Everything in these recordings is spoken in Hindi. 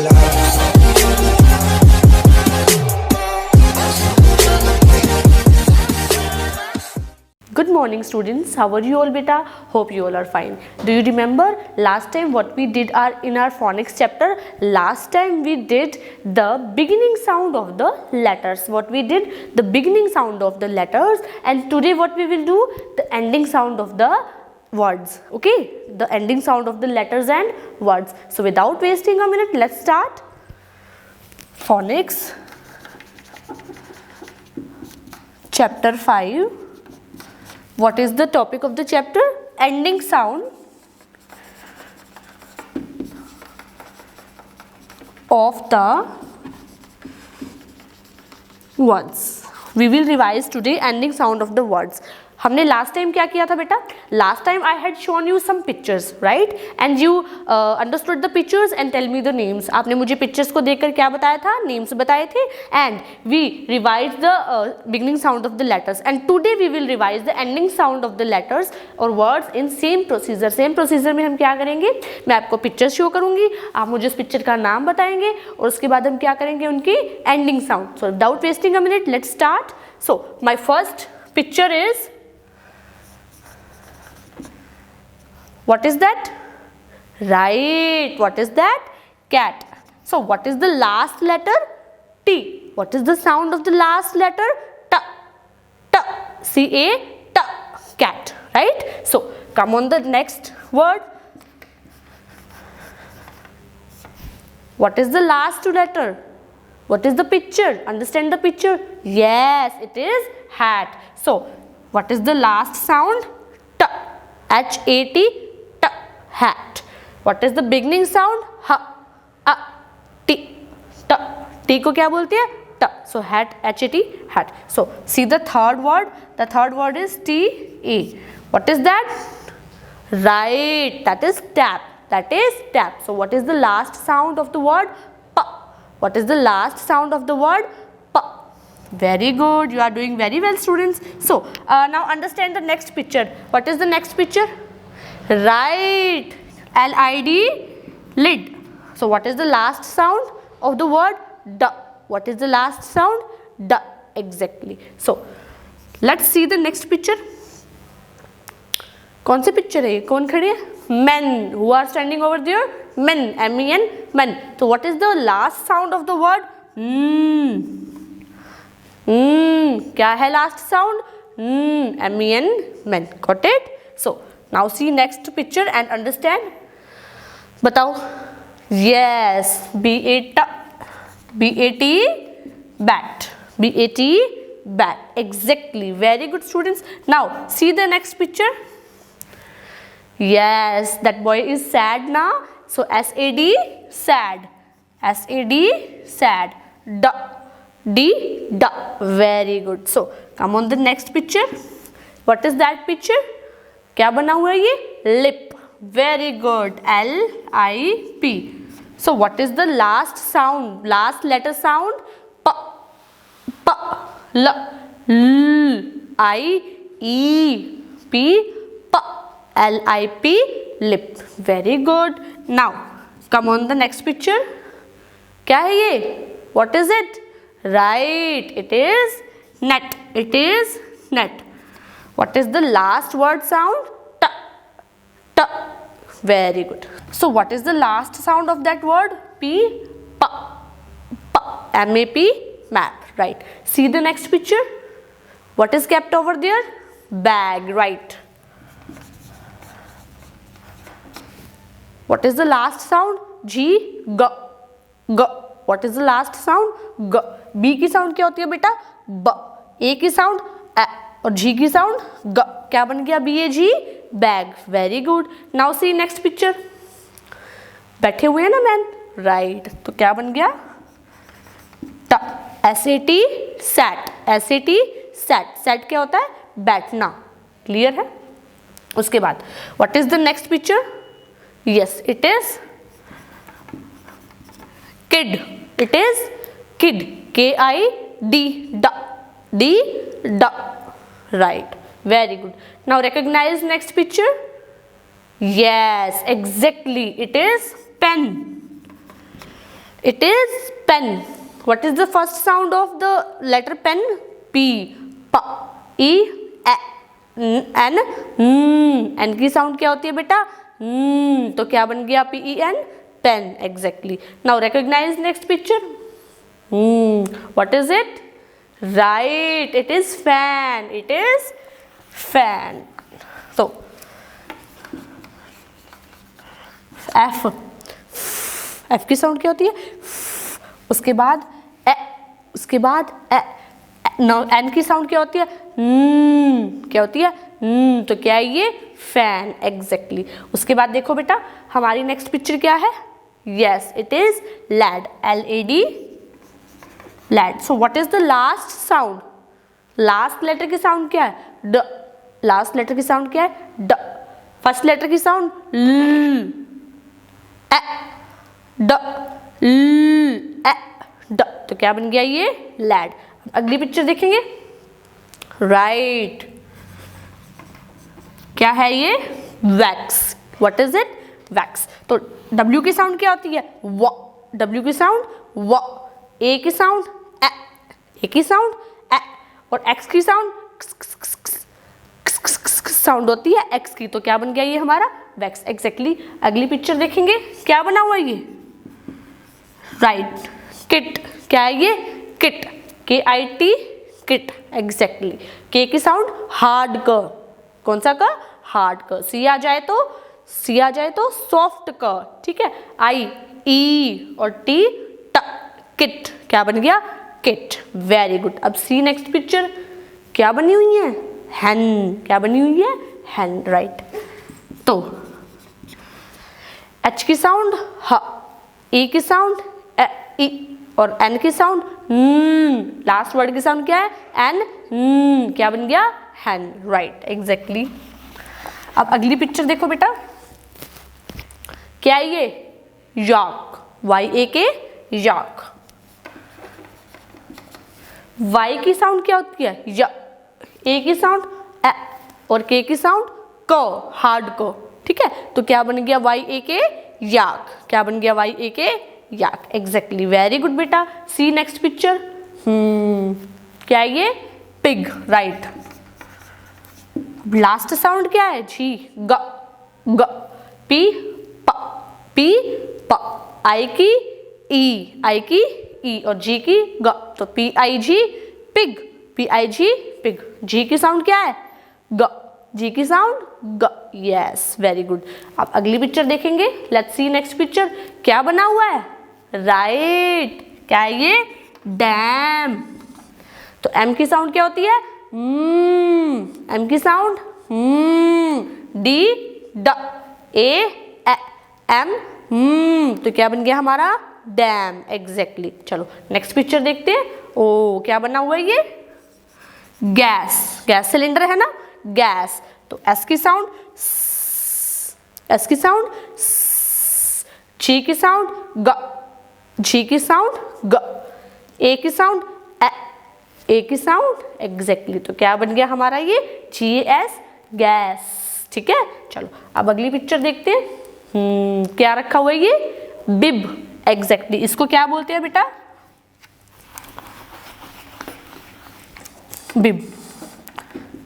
Good morning students, how are you all beta? Hope you all are fine. Do you remember last time what we did in our phonics chapter? Last time we did the beginning sound of the letters. What we did? The beginning sound of the letters, and today what we will do? The ending sound of the words. Okay, the ending sound of the letters and words. So without wasting a minute, let's start. Phonics chapter 5. What is the topic of the chapter? Ending sound of the words. We will revise today ending sound of the words. हमने लास्ट टाइम क्या किया था बेटा? Last time I had shown you some pictures, right, and you understood the pictures and tell me the names. आपने मुझे पिक्चर्स को देखकर क्या बताया था? नेम्स बताए थे. And we revise the beginning sound of the letters, and today we will revise the ending sound of the letters और words in same procedure. Same procedure में हम क्या करेंगे? मैं आपको पिक्चर्स शो करूंगी, आप मुझे उस पिक्चर का नाम बताएंगे और उसके बाद हम क्या करेंगे? उनकी ending sound. So without wasting a minute, let's start. So my first picture is, what is that? Right, what is that? Cat. So what is the last letter? T. What is the sound of the last letter? T. T. C-A. T. Cat. Right? So come on the next word. What is the last letter? What is the picture? Understand the picture? Yes, it is hat. So what is the last sound? T. H-A-T. Hat. What is the beginning sound? H. A. T. T. T को क्या बोलते हैं? T. So hat, H-A-T, hat. So see the third word. The third word is T-A. What is that? Right. That is tap. That is tap. So what is the last sound of the word? P. What is the last sound of the word? P. Very good. You are doing very well, students. So now understand the next picture. What is the next picture? Right, L-I-D, lid. So what is the last sound of the word? D. What is the last sound? D. Exactly. So let's see the next picture. कौन से पिक्चर है ये? कौन खड़े हैं? Men. Who are standing over there? Men. M-E-N. Men. So what is the last sound of the word? क्या है last sound? M-E-N. Men. Got it? So now see next picture and understand. बताओ. Yes, B-A-T, B-A-T, bat, B-A-T, bat. Exactly. Very good, students. Now see the next picture. Yes, that boy is sad now. So S-A-D, sad, S-A-D, sad. D, D, D. Very good. So come on the next picture. What is that picture? क्या बना हुआ है ये? Lip. Very good. L-I-P. So what is the last sound? Last letter sound? P. P. L. L. I-E. P. P. L-I-P. Lip. Very good. Now come on the next picture. क्या है ये? What is it? Right. It is net. It is net. What is the last word sound? T. T. Very good. So what is the last sound of that word? P. P. P. M-A-P. Map. Right. See the next picture. What is kept over there? Bag. Right. What is the last sound? G. G. G. What is the last sound? G. B की sound क्या होती है बेटा? B. A की sound? A. और G की साउंड ग. क्या बन गया? B-A-G, bag. Very good. Now see next picture. बैठे हुए हैं ना मैन? राइट. तो क्या बन गया? ट. S-A-T, set. S-A-T, set. Set क्या होता है? बैठना. क्लियर है? उसके बाद what is the next picture? Yes, it is kid. It is kid. K-I-D, D. D, D. Right. Very good. Now recognize next picture. Yes, exactly. It is pen. It is pen. What is the first sound of the letter pen? P. P. E. A. N. N की साउंड क्या होती है बेटा? तो क्या बन गया? PEN, pen. Exactly. Now recognize next picture. What is it? Right. It is fan. It is fan. So F. F की साउंड क्या होती है? उसके बाद ए, उसके बाद ए। एन की साउंड क्या होती है? क्या होती है? तो क्या है ये? फैन। एग्जैक्टली। उसके बाद देखो बेटा हमारी नेक्स्ट पिक्चर क्या है? Yes, it is lad. LAD, lad. So what is the last sound? Last letter की साउंड क्या है? ड। लास्ट लेटर की साउंड क्या है? ड। फर्स्ट लेटर की साउंड ल, ए, ड, ल, ए, ड। तो क्या बन गया ये? लैड। अगली पिक्चर देखेंगे। राइट। क्या है ये? Wax. What is it? Wax. तो W की साउंड क्या होती है? व। W की साउंड व। A की साउंड ए। A की साउंड ए। और X की साउंड साउंड होती है X की। तो क्या बन गया ये हमारा? वैक्स। एग्जैक्टली। अगली पिक्चर देखेंगे। क्या बना हुआ है ये? राइट। किट। क्या है ये? Kit. KIT, kit. Exactly. K की साउंड हार्ड क। कौन सा क? हार्ड क। C आ जाए तो सॉफ्ट क। ठीक है। I, E और T, ट। किट। क्या बन गया? किट। Very good. अब सी नेक्स्ट पिक्चर। क्या बनी हुई है? हैन। क्या बनी हुई है? हैन। राइट। तो H की साउंड ह, E की साउंड ए, ई और N की साउंड लास्ट वर्ड की साउंड क्या है? N। क्या बन गया? हैन। राइट। एग्जैक्टली। अब अगली पिक्चर देखो बेटा। क्या है ये? याक। YAK, याक। Y की साउंड क्या होती है? य। A की साउंड ए और K की साउंड क, हार्ड क। ठीक है। तो क्या बन गया? YAK, याक। क्या बन गया? YAK, याक। एग्जैक्टली। वेरी गुड बेटा। सी नेक्स्ट पिक्चर। क्या है ये? पिग। राइट। लास्ट साउंड क्या है? जी। ग, ग। P, प, P, प। I की E, I की E और G की ग। तो PIG, pig. PIG, pig. G की साउंड क्या है? ग। G की साउंड ग। Yes, very good. अब अगली पिक्चर देखेंगे। Let's see next picture. क्या बना हुआ है? राइट। क्या है ये? डैम। तो M की साउंड क्या होती है? M की साउंड D, ड। A, M। तो क्या बन गया हमारा? डैम। एग्जैक्टली। चलो नेक्स्ट पिक्चर देखते हैं। ओ, क्या बना हुआ है ये? गैस। गैस सिलेंडर है ना? गैस। तो S की साउंड S की साउंड G की साउंड ग। G की साउंड ग। A की साउंड ए। A की साउंड एग्जैक्टली। तो क्या बन गया हमारा ये? GAS, gas. ठीक है। चलो अब अगली पिक्चर देखते हैं। क्या रखा हुआ है ये? बिब। एग्जैक्टली। इसको क्या बोलते हैं बेटा? बिब।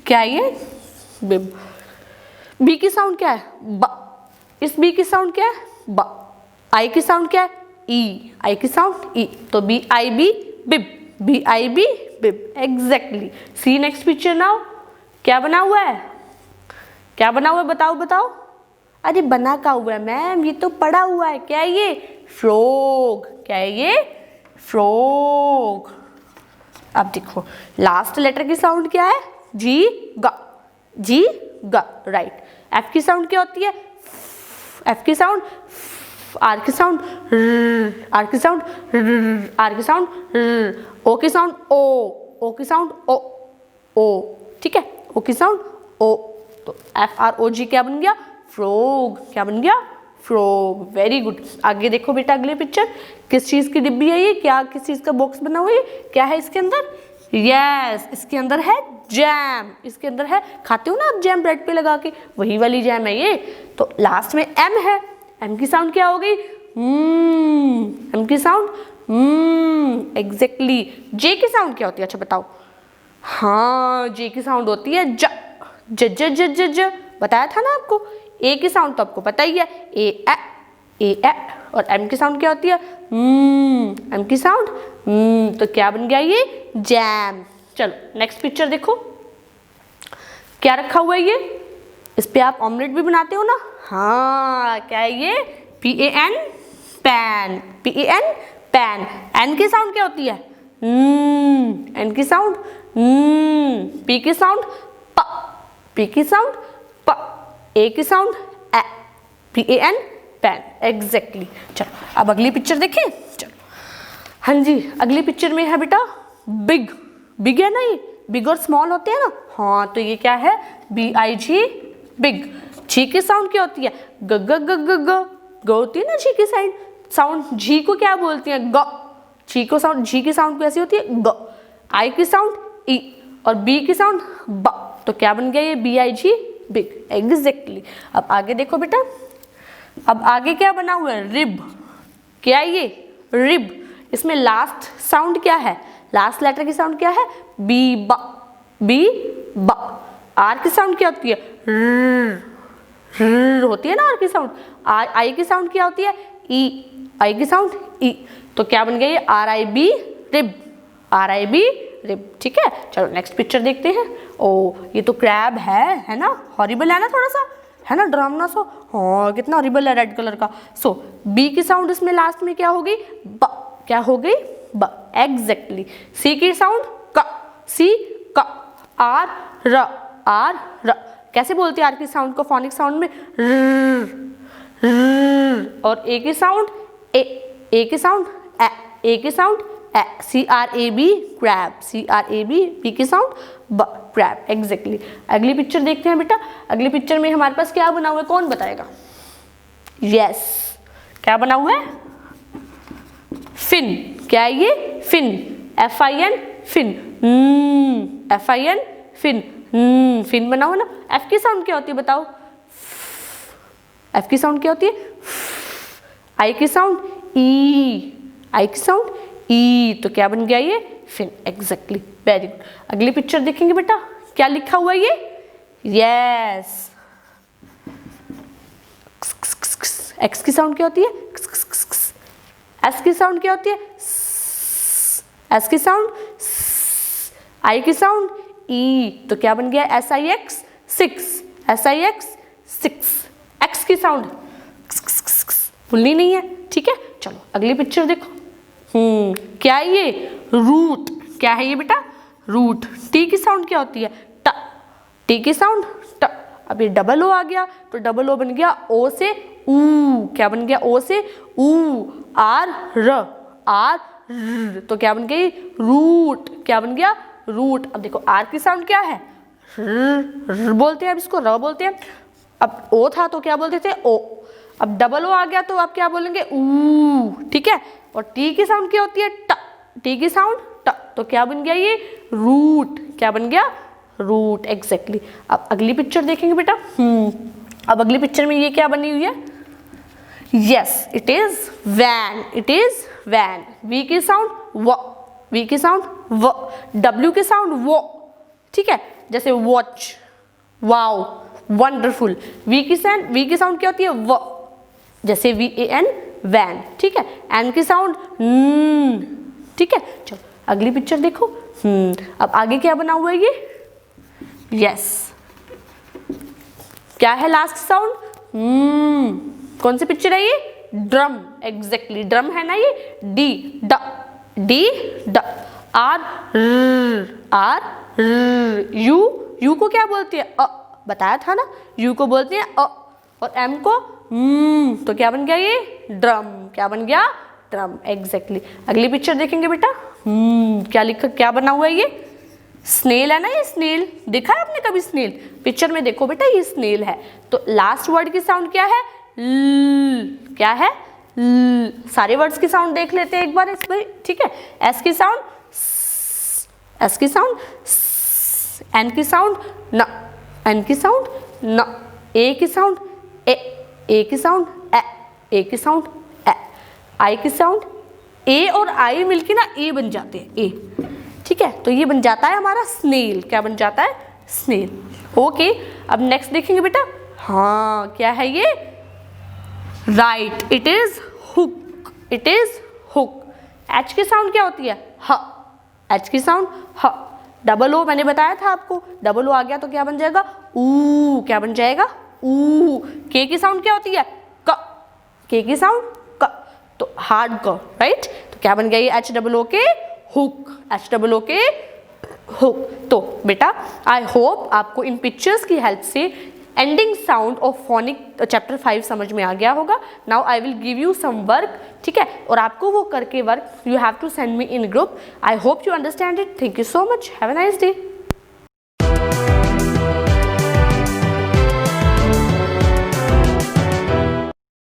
क्या है ये? बिब। बी की साउंड क्या है? ब। इस बी की साउंड क्या है? ब। आई की साउंड क्या है? ई। आई की साउंड ई। तो BIB, बिब। BIB, बिब। एग्जैक्टली। सी नेक्स्ट पिक्चर नाउ। क्या बना हुआ है? क्या बना हुआ है? बताओ बताओ। अरे बना क्या हुआ है मैम? ये तो पड़ा हुआ है। क्या है ये? फ्रॉग। क्या है ये? फ्रॉग। अब देखो लास्ट लेटर की साउंड क्या है? जी, ग। जी, ग। राइट। F की साउंड क्या होती है? F की साउंड R की साउंड R की साउंड R की साउंड O की साउंड O। O की साउंड O, O। ठीक है। O की साउंड O। तो FROG क्या बन गया? फ्रॉग। क्या बन गया? फ्रॉग। Very good. आगे देखो बेटा अगली पिक्चर। किस चीज की डिब्बी है ये? क्या किस चीज का बॉक्स बना हुआ है? क्या है इसके अंदर? यस, इसके अंदर है जैम। इसके अंदर है, खाते हो ना आप जैम ब्रेड पे लगा के, वही वाली जैम है ये। तो लास्ट में M है। M की साउंड क्या हो गई? एम की साउंड एग्जैक्टली। जे की साउंड क्या होती है, अच्छा बताओ। हाँ, जे की साउंड होती है ज ज ज ज ज ज, बताया था ना आपको। ए की साउंड तो आपको पता ही है, ए ए। और एम की साउंड क्या होती है, एम की साउंड तो क्या बन गया ये, जैम। चलो नेक्स्ट पिक्चर देखो, क्या रखा हुआ है ये, इस पे आप ऑमलेट भी बनाते हो ना। हाँ, क्या है ये, PAN, pan, PAN, pan. N की साउंड क्या होती है, एन की साउंड पी की साउंड प, पी की साउंड प, ए की साउंड ए, PAN, पैन, एग्जैक्टली। चलो अब अगली पिक्चर देखें। चलो हाँ जी, अगली पिक्चर में है बेटा बिग। बिग है ना, ये बिग और स्मॉल होते हैं ना। हाँ, तो ये क्या है, BIG, बिग। जी की साउंड क्या होती है, ग ग ग ग ग, ग होती है ना जी की साउंड। जी को क्या बोलती है, ग। जी को साउंड, जी की साउंड कैसी होती है, ग। आई की साउंड ई, और बी की साउंड ब, तो क्या बन गया ये, BIG, बिग, एग्जैक्टली। अब आगे देखो बेटा, अब आगे क्या बना हुआ है, रिब। क्या है ये, रिब। इसमें लास्ट साउंड क्या है, लास्ट लेटर की साउंड क्या है, बी ब, बी ब। आर की साउंड क्या होती है, र होती है ना आर की साउंड। आई की साउंड क्या होती है, ई, आई की साउंड ई, तो क्या बन गया ये, RIB, रिब, RIB, रिब। ठीक है, चलो नेक्स्ट पिक्चर देखते हैं। ओ, ये तो क्रैब है ना, हॉरिबल है ना थोड़ा सा, है ना, डरावना सा। हाँ, कितना हॉरिबल है, रेड कलर का। सो बी की साउंड इसमें लास्ट में क्या हो गई, ब, क्या हो गई, ब, एग्जैक्टली। सी की साउंड क, सी क, आर र, आर र। कैसे बोलते हैं आर की साउंड को फोनिक साउंड में, और ए की साउंड ए, ए की साउंड ए, ए की साउंड ए, CRAB, क्रैब, CRAB, बी की साउंड ब, क्रैब, एग्जैक्टली। अगली पिक्चर देखते हैं बेटा। अगली पिक्चर में हमारे पास क्या बना हुआ है, कौन बताएगा, यस, क्या बना हुआ है, फिन। क्या है ये, fin, FIN, fin, FIN, fin, fin बना हुआ ना। एफ की साउंड क्या होती है बताओ, एफ की साउंड क्या होती है, आई की साउंड ई, आई की साउंड ई, तो क्या बन गया ये, फिन, एग्जैक्टली, वेरी गुड। अगली पिक्चर देखेंगे बेटा, क्या लिखा हुआ है ये, यस। एक्स की साउंड क्या होती है, एस की साउंड क्या होती है, एस की साउंड, आई की साउंड ई, तो क्या बन गया, SIX, 6, SIX, 6। एक्स की साउंड भूलनी नहीं है, ठीक है। चलो अगली पिक्चर देखो, क्या है ये, रूट। क्या है ये बेटा, रूट। टी की साउंड क्या होती है, ट, टी की साउंड ट। अब ये डबल ओ आ गया, तो डबल ओ बन गया ओ से ऊ, क्या बन गया, ओ से ऊ, आर र, आर र, तो क्या बन गई, रूट, क्या बन गया, रूट। अब देखो आर की साउंड क्या है, र बोलते हैं, अब इसको र बोलते हैं। अब ओ था तो क्या बोलते थे, ओ। अब डबल ओ आ गया तो अब क्या बोलेंगे, ऊ, ठीक है। और टी की साउंड क्या होती है, ट, टी की साउंड ट, तो क्या बन गया ये, रूट, क्या बन गया, रूट, एग्जैक्टली। अब अगली पिक्चर देखेंगे बेटा। अब अगली पिक्चर में ये क्या बनी हुई है, yes, it is van, it is van. V की साउंड व, वी की साउंड व, डब्ल्यू की साउंड वो, ठीक है, जैसे वॉच, वाओ, वंडरफुल। वी की साउंड क्या होती है, व, जैसे VAN, वैन, ठीक है। एन की साउंड ठीक है। चलो अगली पिक्चर देखो। अब आगे क्या बना हुआ है ये, यस, क्या है लास्ट साउंड, कौन सी पिक्चर है ये, ड्रम, एग्जैक्टली, ड्रम है ना ये, डी ड, डी ड, आर आर, यू, यू को क्या बोलती है, अ, बताया था ना, यू को बोलते हैं अ, और एम को तो क्या बन गया ये, ड्रम, क्या बन गया, ड्रम, एग्जैक्टली। अगली पिक्चर देखेंगे बेटा। क्या लिखा, क्या बना हुआ है ये, स्नेल है ना, ये स्नेल, देखा है आपने कभी स्नेल, पिक्चर में देखो बेटा, ये स्नेल है। तो लास्ट वर्ड की साउंड क्या है, ल, क्या है, ल। सारे वर्ड्स की साउंड देख लेते हैं एक बार इस पर, ठीक है। एस की साउंड, एस की साउंड, एन की साउंड न, एन की साउंड न, ए की साउंड ए, ए की साउंड ए, ए की साउंड ए, आई की साउंड, ए और आई मिलके ना ए बन जाते हैं, ए, ठीक है। तो ये बन जाता है हमारा स्नेल, क्या बन जाता है, स्नेल। ओके, अब नेक्स्ट देखेंगे बेटा, हाँ क्या है ये, right, it is hook, it is hook. H की साउंड क्या होती है, ह, एच की साउंड ह। डबल ओ मैंने बताया था आपको, डबल ओ आ गया तो क्या बन जाएगा, ऊ, क्या बन जाएगा, ऊ। के की साउंड क्या होती है, क, के की साउंड क, तो हार्ड क, राइट। तो क्या बन गया ये एच डबल ओ के हुक, एच डबल ओ के हुक। तो बेटा आई होप आपको इन पिक्चर्स की हेल्प से ending sound of phonic chapter 5 समझ में आ गया होगा। Now I will give you some work, ठीक है, और आपको वो करके work you have to send me in group. I hope you understand it. Thank you so much, have a nice day.